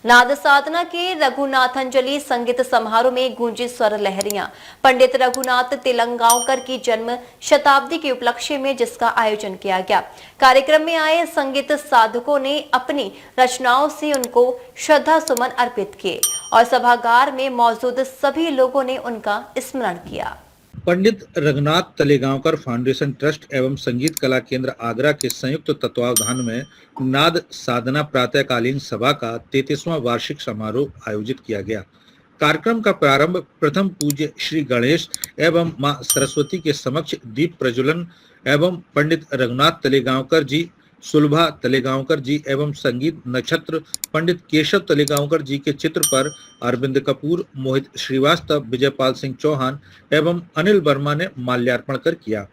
नाद साधना के रघुनाथांजलि संगीत समारोह में गूंजी स्वर लहरियां। पंडित रघुनाथ तिलंगावकर की जन्म शताब्दी के उपलक्ष्य में जिसका आयोजन किया गया। कार्यक्रम में आए संगीत साधकों ने अपनी रचनाओं से उनको श्रद्धा सुमन अर्पित किए और सभागार में मौजूद सभी लोगों ने उनका स्मरण किया। पंडित रघुनाथ तलेगांवकर फाउंडेशन ट्रस्ट एवं संगीत कला केंद्र आगरा के संयुक्त तत्वावधान में नाद साधना प्रातःकालीन सभा का 33वां वार्षिक समारोह आयोजित किया गया। कार्यक्रम का प्रारंभ प्रथम पूज्य श्री गणेश एवं मां सरस्वती के समक्ष दीप प्रज्वलन एवं पंडित रघुनाथ तलेगांवकर जी, सुलभा तलेगांवकर जी एवं संगीत नक्षत्र पंडित केशव तलेगांवकर जी के चित्र पर अरविंद कपूर, मोहित श्रीवास्तव, विजयपाल सिंह चौहान एवं अनिल वर्मा ने माल्यार्पण कर किया।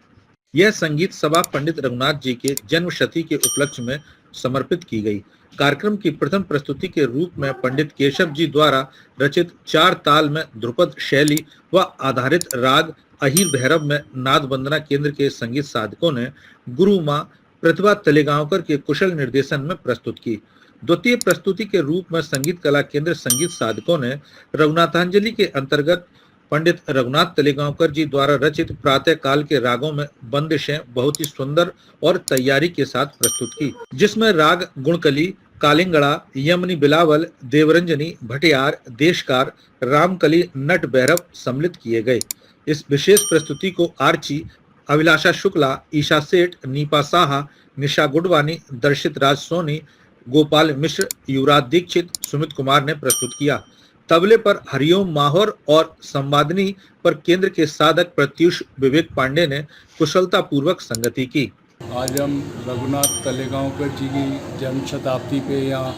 यह संगीत सभा पंडित रघुनाथ जी के जन्म शती के उपलक्ष्य में समर्पित की गई। कार्यक्रम की प्रथम प्रस्तुति के रूप में पंडित केशव जी द्वारा रचित 4 ताल में ध्रुपद शैली व आधारित राग अहीर भैरव में नाद वंदना केंद्र के संगीत साधकों ने गुरु मां प्रतिभा तलेगांवकर के कुशल निर्देशन में प्रस्तुत की। द्वितीय प्रस्तुति के रूप में संगीत कला केंद्र संगीत साधकों ने रघुनाथांजलि के अंतर्गत पंडित रघुनाथ तलेगांवकर जी द्वारा रचित प्रातः काल के रागों में बंदिशें बहुत ही सुंदर और तैयारी के साथ प्रस्तुत की, जिसमें राग गुणकली, कालिंगड़ा, यमनी बिलावल, देवरंजनी, भटियार, देशकार, रामकली, नट भैरव सम्मिलित किए गए। इस विशेष प्रस्तुति को आर्ची, अभिलाषा शुक्ला, ईशा सेठ, नीपा साहा, निशा गुडवानी, दर्शित राज सोनी, गोपाल मिश्र, युवराज दीक्षित, सुमित कुमार ने प्रस्तुत किया। तबले पर हरिओम माहौर और संवादनी पर केंद्र के साधक प्रत्युष विवेक पांडे ने कुशलता पूर्वक संगति की। आज हम रघुनाथ तलेगांवकर जी की जन्म शताब्दी पे यहाँ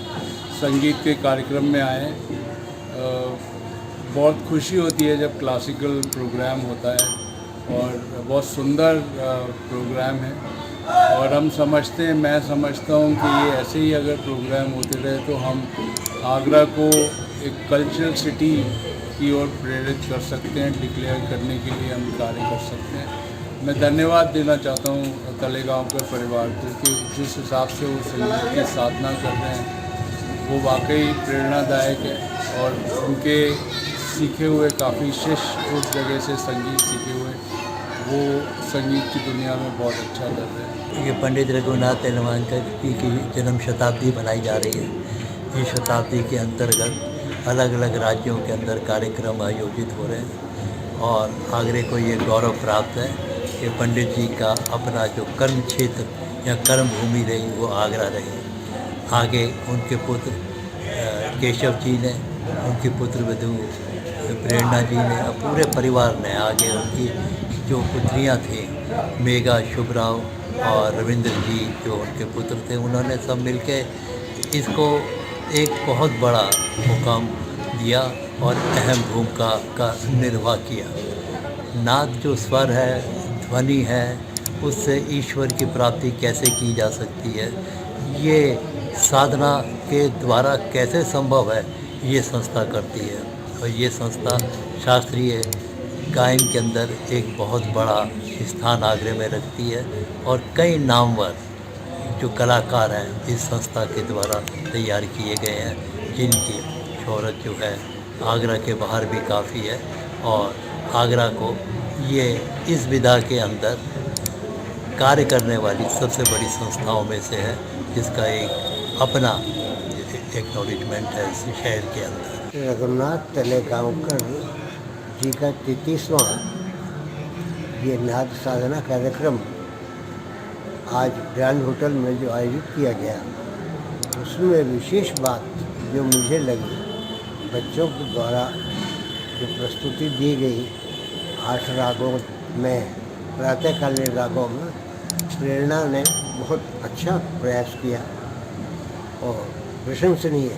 संगीत के कार्यक्रम में आए। बहुत खुशी होती है जब क्लासिकल प्रोग्राम होता है और बहुत सुंदर प्रोग्राम है और हम समझते हैं, मैं समझता हूँ कि ये ऐसे ही अगर प्रोग्राम होते रहे तो हम आगरा को एक कल्चरल सिटी की ओर प्रेरित कर सकते हैं, डिक्लेयर करने के लिए हम कार्य कर सकते हैं। मैं धन्यवाद देना चाहता हूँ तलेगांवकर परिवार को कि जिस हिसाब से वो संगीत की साधना कर रहे हैं वो वाकई प्रेरणादायक है और उनके सीखे हुए काफ़ी शिष्य उस जगह से संगीत सीखे हुए वो संगीत की दुनिया में बहुत अच्छा कर रहे हैं। ये पंडित रघुनाथ तलेगांवकर जी की जन्म शताब्दी मनाई जा रही है। इस शताब्दी के अंतर्गत अलग अलग राज्यों के अंदर कार्यक्रम आयोजित हो रहे हैं और आगरे को ये गौरव प्राप्त है कि पंडित जी का अपना जो कर्म क्षेत्र या कर्म भूमि रही वो आगरा रही। आगे उनके पुत्र केशव जी ने, उनकी पुत्र वधू प्रेरणा जी ने और पूरे परिवार ने, आगे उनकी जो पुत्रियां थी मेघा, शुभराव और रविंद्र जी जो उनके पुत्र थे, उन्होंने सब मिलके इसको एक बहुत बड़ा मुकाम दिया और अहम भूमिका का निर्वाह किया। नाद जो स्वर है, ध्वनि है, उससे ईश्वर की प्राप्ति कैसे की जा सकती है, ये साधना के द्वारा कैसे संभव है, ये संस्था करती है। और ये संस्था शास्त्रीय गायन के अंदर एक बहुत बड़ा स्थान आगरे में रखती है और कई नामवर जो कलाकार हैं इस संस्था के द्वारा तैयार किए गए हैं, जिनकी शोहरत जो है आगरा के बाहर भी काफ़ी है और आगरा को ये इस विधा के अंदर कार्य करने वाली सबसे बड़ी संस्थाओं में से है, जिसका एक अपना एक्नॉलेजमेंट है इस शहर के अंदर। रघुनाथ तलेगांवकर जी का 33वां ये नाद साधना कार्यक्रम आज ग्रैंड होटल में जो आयोजित किया गया, उसमें विशेष बात जो मुझे लगी, बच्चों के द्वारा जो प्रस्तुति दी गई 8 रागों में, प्रातःकालीन रागों में, प्रेरणा ने बहुत अच्छा प्रयास किया और प्रशंसनीय,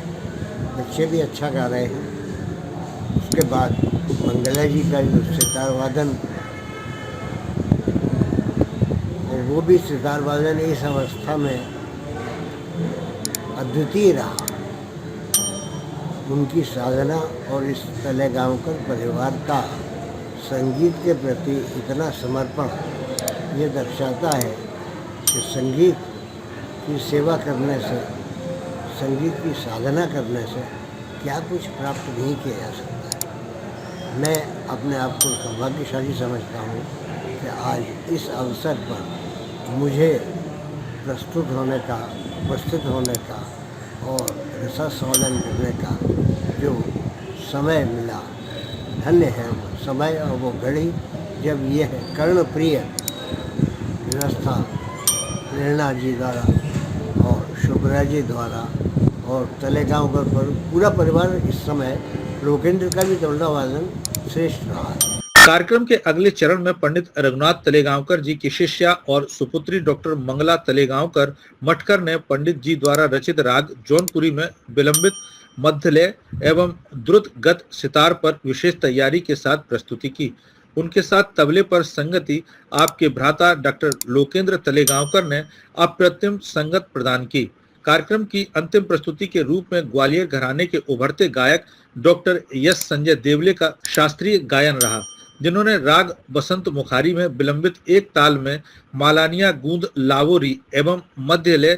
बच्चे भी अच्छा गा रहे हैं। उसके बाद मंगला जी का जो सितार वादन, और वो भी सितार वादन इस अवस्था में अद्वितीय रहा। उनकी साधना और इस तलेगांवकर परिवार का संगीत के प्रति इतना समर्पण ये दर्शाता है कि संगीत की सेवा करने से, संगीत की साधना करने से क्या कुछ प्राप्त नहीं किया जा सकता है। मैं अपने आप को सौभाग्यशाली समझता हूँ कि आज इस अवसर पर मुझे प्रस्तुत होने का, उपस्थित होने का और रसास्वादन करने का जो समय मिला, धन्य है वो समय और वो घड़ी जब यह कर्णप्रिय व्यवस्था प्रेरणा जी द्वारा और शुभ्रा जी द्वारा और तलेगांव पर पूरा परिवार इस समय लोकेंद्र का भी तबला वादन श्रेष्ठ रहा है। कार्यक्रम के अगले चरण में पंडित रघुनाथ तलेगांवकर जी की शिष्या और सुपुत्री डॉक्टर मंगला तलेगांवकर मटकर ने पंडित जी द्वारा रचित राग जौनपुरी में विलंबित मध्यलय एवं द्रुत गत सितार पर विशेष तैयारी के साथ प्रस्तुति की। उनके साथ तबले पर संगति आपके भ्राता डॉक्टर लोकेंद्र तलेगांवकर ने अप्रतिम संगत प्रदान की। कार्यक्रम की अंतिम प्रस्तुति के रूप में ग्वालियर घराने के उभरते गायक डॉक्टर एस संजय देवले का शास्त्रीय गायन रहा, जिन्होंने राग बसंत मुखारी में विलंबित एक ताल में मालानिया गूंद लावोरी एवं मध्यलय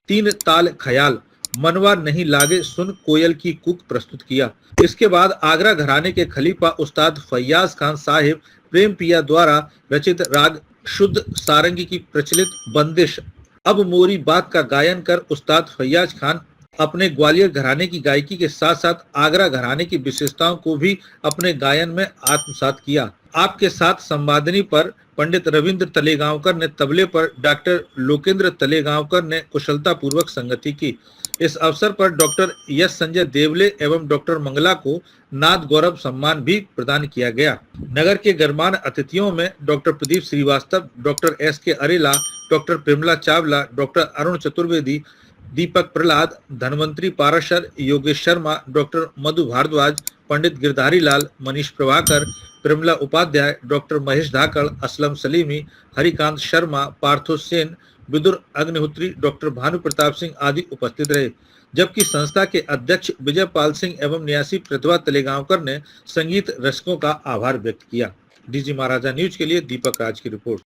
तीन ताल ख्याल मनवा नहीं लागे सुन कोयल की कुक प्रस्तुत किया। इसके बाद आगरा घराने के खलीफा उस्ताद फैयाज खान साहिब प्रेम पिया द्वारा रचित राग शुद्ध सारंगी की प्रचलित बंदिश अब मोरी बात का गायन कर उस्ताद फैयाज खान अपने ग्वालियर घराने की गायकी के साथ साथ आगरा घराने की विशेषताओं को भी अपने गायन में आत्मसात किया। आपके साथ संवादनी पर पंडित रविंद्र तलेगांवकर ने तबले पर डॉक्टर लोकेंद्र तलेगांवकर ने कुशलता पूर्वक संगति की। इस अवसर पर डॉक्टर एस संजय देवले एवं डॉक्टर मंगला को नाद गौरव सम्मान भी प्रदान किया गया। नगर के गणमान्य अतिथियों में doctor Pradeep Shrivastava, doctor S K Arela, doctor Premla Chawla, doctor Arun Chaturvedi, Deepak Prahlad, Dhanvantari Parashar, Yogesh Sharma, doctor Madhu Bhardwaj, Pandit Girdhari Lal, Manish Prabhakar, Premla Upadhyay, doctor Mahesh Dhakad, Aslam Salimi, Harikant Sharma, Partho Sen, Vidur Agnihotri, doctor Bhanu Pratap Singh आदि उपस्थित रहे। जबकि संस्था के अध्यक्ष विजय पाल सिंह एवं न्यासी प्रतिभा तलेगांवकर ने संगीत रसिकों का आभार व्यक्त किया। डीजी महाराजा न्यूज के लिए दीपक राज की रिपोर्ट।